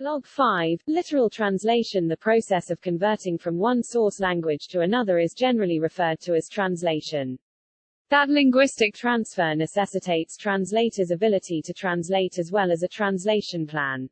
Log 5. Literal translation. The process of converting from one source language to another is generally referred to as translation. That linguistic transfer necessitates translators' ability to translate as well as a translation plan.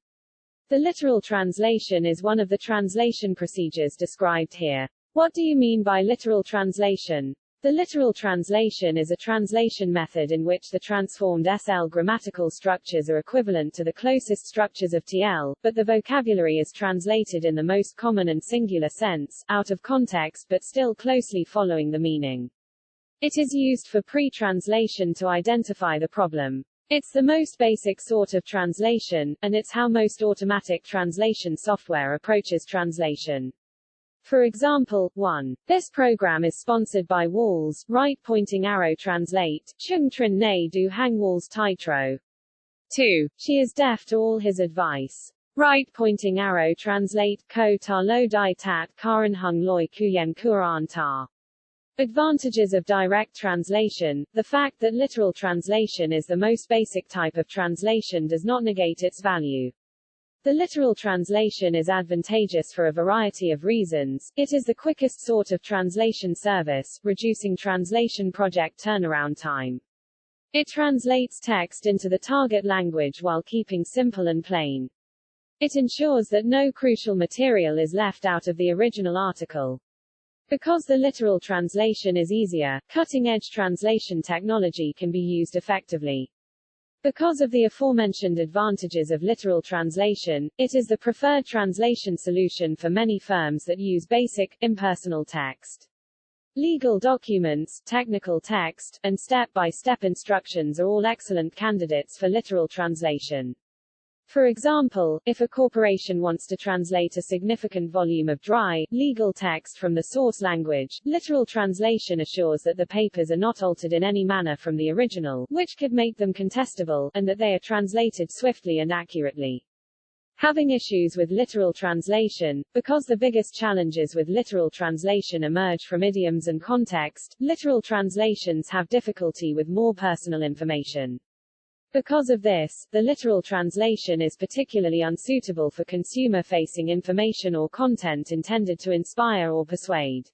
The literal translation is one of the translation procedures described here. What do you mean by literal translation? The literal translation is a translation method in which the transformed SL grammatical structures are equivalent to the closest structures of TL, but the vocabulary is translated in the most common and singular sense, out of context but still closely following the meaning. It is used for pre-translation to identify the problem. It's the most basic sort of translation, and it's how most automatic translation software approaches translation. For example, 1. This program is sponsored by Walls, right pointing arrow translate, Chung Trin Ne Du Hang Walls Titro. 2. She is deaf to all his advice. Right pointing arrow translate, Ko Ta Lo Dai Tat Karan Hung Loi Kuyen Kuran Ta. Advantages of direct translation. The fact that literal translation is the most basic type of translation does not negate its value. The literal translation is advantageous for a variety of reasons. It is the quickest sort of translation service, reducing translation project turnaround time. It translates text into the target language while keeping simple and plain. It ensures that no crucial material is left out of the original article. Because the literal translation is easier, cutting-edge translation technology can be used effectively. Because of the aforementioned advantages of literal translation, it is the preferred translation solution for many firms that use basic, impersonal text. Legal documents, technical text, and step-by-step instructions are all excellent candidates for literal translation. For example, if a corporation wants to translate a significant volume of dry, legal text from the source language, literal translation assures that the papers are not altered in any manner from the original, which could make them contestable, and that they are translated swiftly and accurately. Having issues with literal translation. Because the biggest challenges with literal translation emerge from idioms and context, literal translations have difficulty with more personal information. Because of this, the literal translation is particularly unsuitable for consumer-facing information or content intended to inspire or persuade.